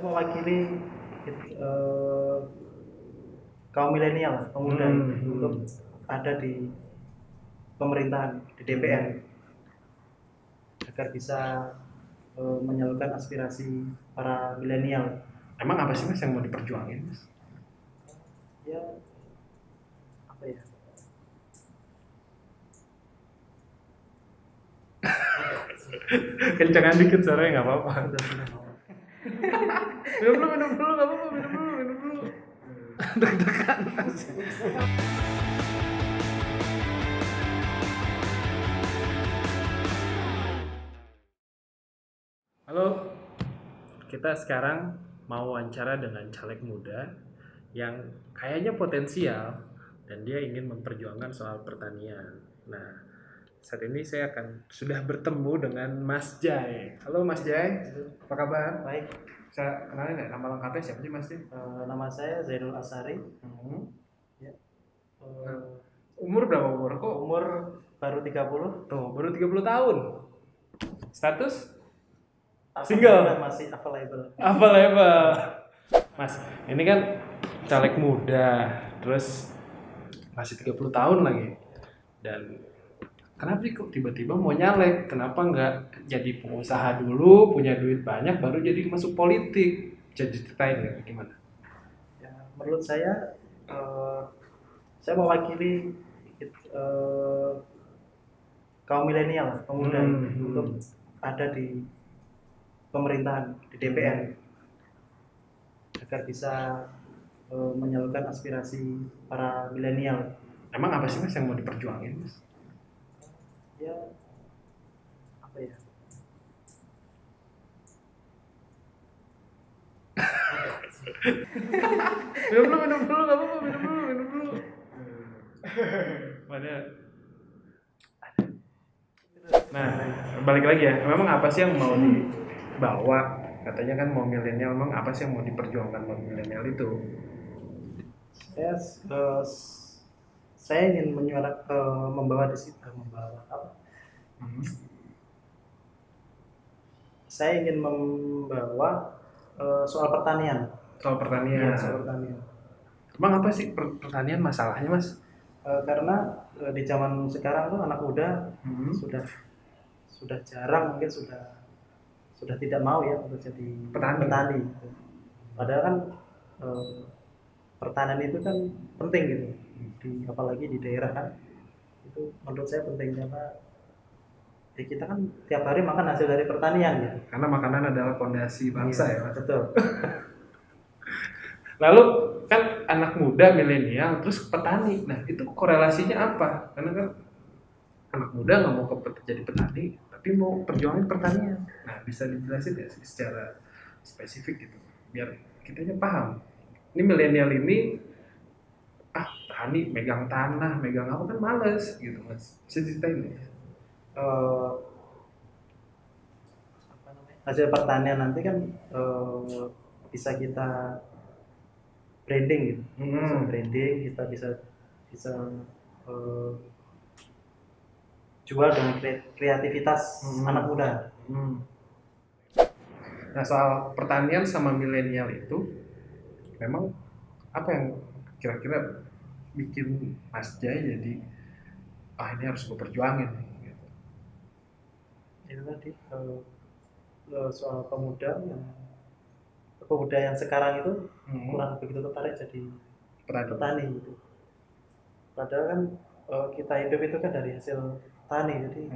mewakili eh, kaum milenial, pemuda untuk ada di pemerintahan, di DPR, agar bisa menyalurkan aspirasi para milenial. Emang apa sih mas yang mau diperjuangin mas? Ya, apa ya? Kencangan dikit suaranya nggak apa-apa. Sudah. minum dulu nggak apa-apa, minum dulu. Deg-degan mas. Halo, kita sekarang mau wawancara dengan caleg muda yang kayaknya potensial dan dia ingin memperjuangkan soal pertanian. Nah, saat ini saya akan sudah bertemu dengan Mas Jai. Halo Mas Jai, apa kabar? Baik, Saya kenalin nggak nama lengkapnya siapa sih Mas Jai? nama saya Zainul Asari. Ya. Umur berapa umur? Kok Umur baru 30. tuh baru 30 tahun. Status? Apa Single? namanya, masih available. Apa level? Mas, ini kan caleg muda, terus masih 30 tahun lagi. Dan kenapa sih kok tiba-tiba mau nyalek? Kenapa nggak jadi pengusaha dulu, punya duit banyak, baru jadi masuk politik? Bisa diceritain nggak gimana? Ya, menurut saya mewakili kaum milenial, pemuda untuk ada di pemerintahan, di DPR, agar bisa menyalurkan aspirasi para milenial. Emang apa sih mas yang mau diperjuangin mas? Ya, apa ya? minum dulu nggak apa-apa, minum dulu. Mana? Nah, balik lagi ya. Memang apa sih yang mau dibawa? Katanya kan mau milenial, memang apa sih yang mau diperjuangkan mau milenial itu? Saya ingin membawa di situ, membawa apa? Saya ingin membawa soal pertanian. Soal pertanian. Ya, soal pertanian. Emang apa sih pertanian masalahnya mas? Karena di zaman sekarang tuh anak muda sudah jarang, mungkin sudah tidak mau ya untuk jadi petani. Padahal kan pertanian itu kan penting gitu, apalagi di daerah kan, itu menurut saya penting karena kita kan tiap hari makan hasil dari pertanian gitu. Karena makanan adalah fondasi bangsa ya mas. Betul. Lalu kan anak muda milenial terus petani, nah itu korelasinya apa? Karena kan anak muda nggak mau jadi petani tapi mau perjuangin pertanian. Nah bisa dijelasin nggak sih secara spesifik gitu biar kitanya paham. Ini milenial ini petani megang tanah megang apa kan males gitu mas. Bisa ceritain nih. Hasil pertanian nanti kan bisa kita branding gitu. Bisa branding, kita bisa jual dengan kreativitas anak muda. Nah soal pertanian sama milenial itu memang apa yang kira-kira bikin Mas Jai jadi ini harus gue perjuangin gitu. Itu tadi soal pemuda yang sekarang itu kurang begitu tertarik jadi petani gitu. Padahal kan kita hidup itu kan dari hasil tani, jadi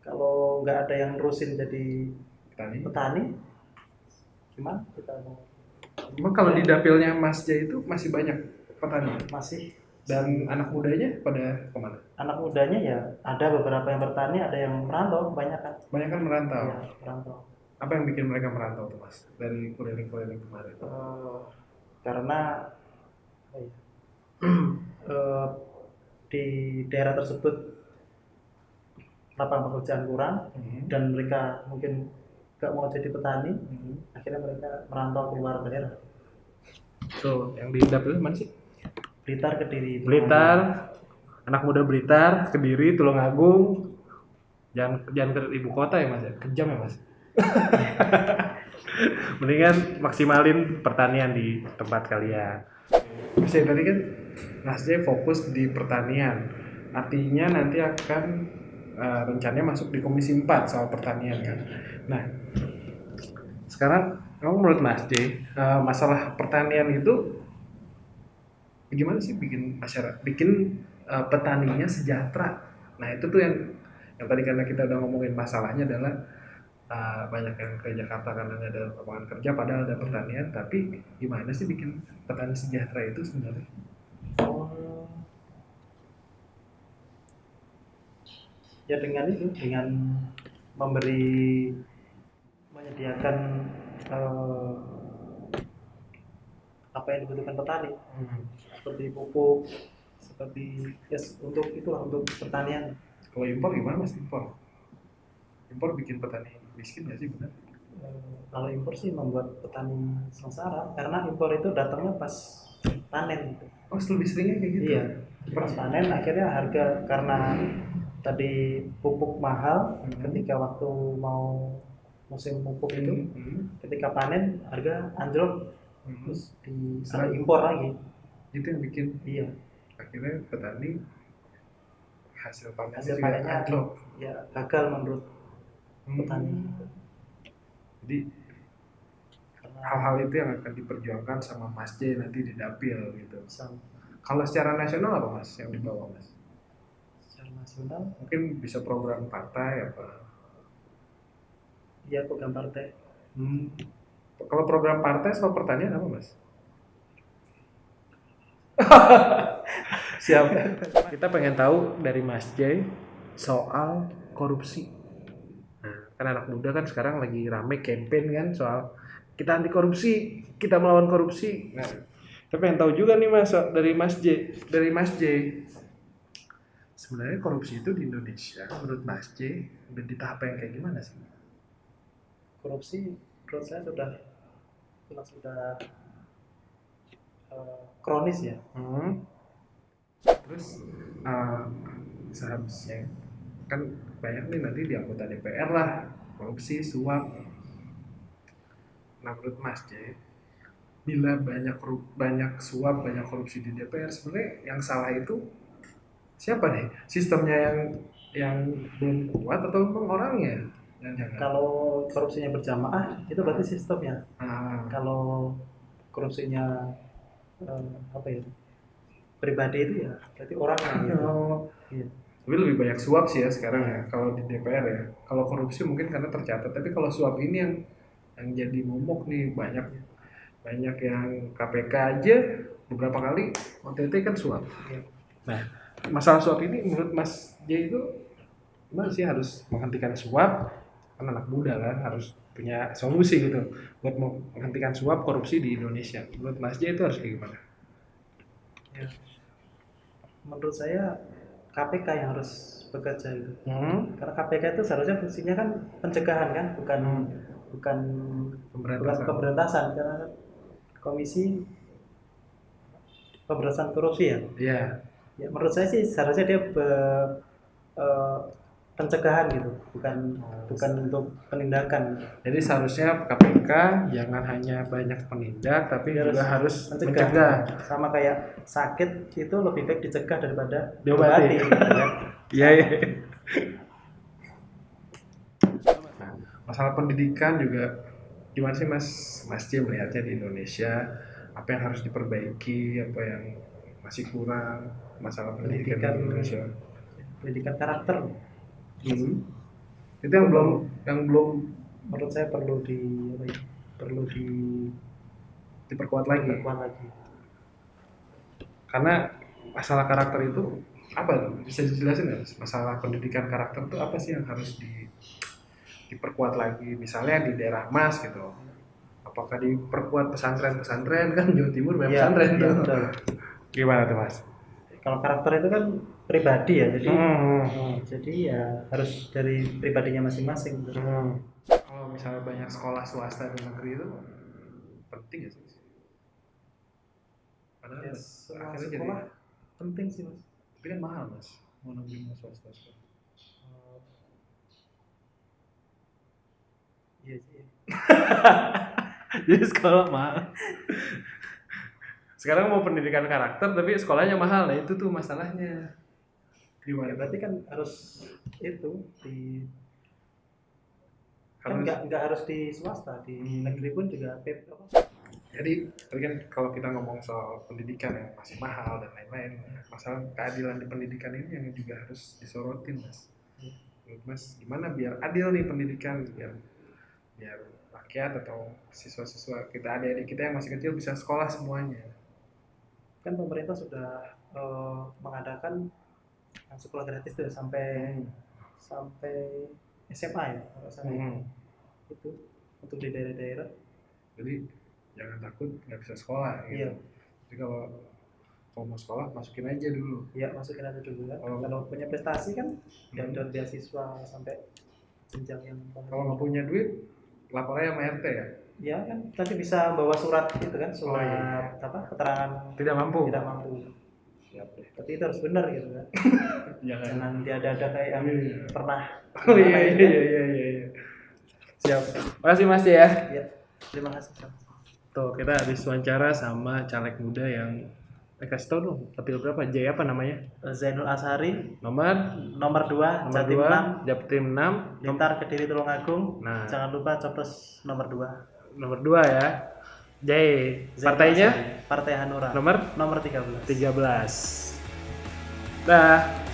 kalau nggak ada yang nerusin jadi petani gimana kita mau? Emang kalau di dapilnya Mas Jai itu masih banyak petani? Masih. Dan anak mudanya pada kemana? Anak mudanya ya ada beberapa yang bertani, ada yang merantau, banyak kan? Banyak kan merantau? Iya, merantau. Apa yang bikin mereka merantau tuh mas? Dari keliling-keliling kemarin? Karena di daerah tersebut lapangan pekerjaan kurang dan mereka mungkin gak mau jadi petani, akhirnya mereka merantau keluar daerah. So, yang di dapil mana sih? Blitar, Kediri. Blitar, anak muda Blitar, Kediri, Tulungagung. Jangan ke ibu kota ya mas ya, kejam ya mas. Mendingan maksimalin pertanian di tempat kalian. Mas Jay tadi kan Mas Jay fokus di pertanian. Artinya nanti akan rencananya masuk di Komisi 4 soal pertanian kan. Nah, sekarang kamu menurut Mas Jay masalah pertanian itu gimana sih bikin masyarakat, bikin petaninya sejahtera? Nah, itu tuh yang tadi karena kita udah ngomongin masalahnya adalah banyak yang ke Jakarta karena nggak ada lapangan kerja padahal ada pertanian, tapi gimana sih bikin petani sejahtera itu sebenarnya? Oh, ya dengan menyediakan eh, apa yang dibutuhkan petani, seperti pupuk, seperti untuk itulah, untuk pertanian. Kalau impor gimana Mas? Impor bikin petani miskin nggak sih benar? Kalau impor sih membuat petani sengsara, karena impor itu datangnya pas panen gitu. Oh, lebih seringnya kayak gitu? Iya, pas panen akhirnya harga, karena tadi pupuk mahal, ketika waktu mau musim pupuk itu, ketika panen harga anjlok, terus ada impor lagi. Itu yang bikin iya akhirnya petani hasil panennya juga anjlok. Ya gagal menurut petani. Jadi hal-hal itu yang akan diperjuangkan sama Mas J nanti di dapil gitu. Kalau secara nasional apa Mas yang dibawa Mas? Secara nasional mungkin bisa program partai apa? Iya, program partai. Kalau program partai soal pertanian apa Mas? Siap. Kita pengen tahu dari Mas J soal korupsi. Nah, kan anak muda kan sekarang lagi rame campaign kan soal kita anti korupsi, kita melawan korupsi. Nah, kita pengen tahu juga nih Mas dari Mas J. Sebenarnya korupsi itu di Indonesia menurut Mas J udah di tahap yang kayak gimana sih? Korupsi menurut saya sudah kronis ya. Terus seharusnya kan banyak nih nanti di anggota DPR lah korupsi, suap. Nah, menurut Mas J, bila banyak suap, banyak korupsi di DPR, sebenarnya yang salah itu siapa nih? Sistemnya yang belum kuat atau memang orangnya? Kalau korupsinya berjamaah itu berarti sistemnya. Kalau korupsinya pribadi itu ya berarti orangnya. Iya. Tapi lebih banyak suap sih ya sekarang ya kalau di DPR ya. Kalau korupsi mungkin karena tercatat, tapi kalau suap ini yang jadi momok nih, banyak yang KPK aja beberapa kali OTT kan suap. Nah, masalah suap ini menurut Mas J itu gimana sih, harus menghentikan suap? Kan anak muda kan harus punya solusi gitu buat menghentikan suap korupsi di Indonesia. Menurut Mas J itu harus kayak gimana? Ya. Menurut saya KPK yang harus bekerja itu. Karena KPK itu seharusnya fungsinya kan pencegahan kan, bukan pemberantasan, karena Komisi Pemberantasan Korupsi ya. Iya. Ya, menurut saya sih seharusnya dia pencegahan gitu, bukan untuk penindakan. Jadi seharusnya KPK jangan hanya banyak penindak, tapi juga harus mencegah. Sama kayak sakit itu lebih baik dicegah daripada diobati. Iya. Nah, masalah pendidikan juga gimana sih Mas J melihatnya di Indonesia? Apa yang harus diperbaiki, apa yang masih kurang masalah pendidikan di Indonesia? Pendidikan karakter. Itu yang belum menurut saya perlu diperkuat lagi. Karena masalah karakter itu apa? Bisa dijelasin nggak? Masalah pendidikan karakter itu apa sih yang harus diperkuat lagi? Misalnya di daerah Mas gitu. Apakah diperkuat pesantren kan Jawa Timur banyak pesantren tuh. Betul. Gimana tuh Mas? Kalau karakter itu kan pribadi ya, jadi ya harus dari pribadinya masing-masing. Kalau misalnya banyak sekolah swasta di negeri itu penting ya sih? Padahal sekolah penting sih Mas. Tapi kan mahal Mas, mau negeri mau swasta. Iya sih. Jadi sekolah mahal. Sekarang mau pendidikan karakter tapi sekolahnya mahal. Nah itu tuh masalahnya. Ya, Gimana? berarti kan harus itu di kan Harus- nggak harus di swasta, di negeri pun juga Jadi tadi kan kalau kita ngomong soal pendidikan yang masih mahal dan lain-lain, masalah keadilan di pendidikan ini yang juga harus disorotin, Mas. Menurut Mas, gimana biar adil nih pendidikan, biar rakyat atau siswa-siswa kita, adik-adik kita yang masih kecil bisa sekolah semuanya. kan pemerintah sudah mengadakan sekolah gratis tuh sampai SMA ya kalau salah. Itu untuk di daerah-daerah. Jadi jangan takut nggak bisa sekolah gitu. Iya. Jadi kalau mau sekolah masukin aja dulu. Iya, masukin aja dulu kan. Kalau punya prestasi kan dan beasiswa sampai jenjang yang kalau nggak punya duit lapornya sama RT ya. Ya kan nanti bisa bawa surat gitu kan, surat apa keterangan Tidak mampu. Siap deh. Tapi itu harus benar gitu kan. Jangan diada-ada kayak yang pernah. Iya. Siap. Makasih Mas ya. Iya. Terima kasih. Tuh kita habis wawancara sama caleg muda yang kasih tau dong, dapil berapa? J apa namanya? Zainul Ashari, nomor 2, Jatim 6, Lintar Kediri Tulungagung. Nah, jangan lupa coblos nomor 2. Nomor 2 ya. J. Partainya? Partai Hanura. Nomor 13. Dah.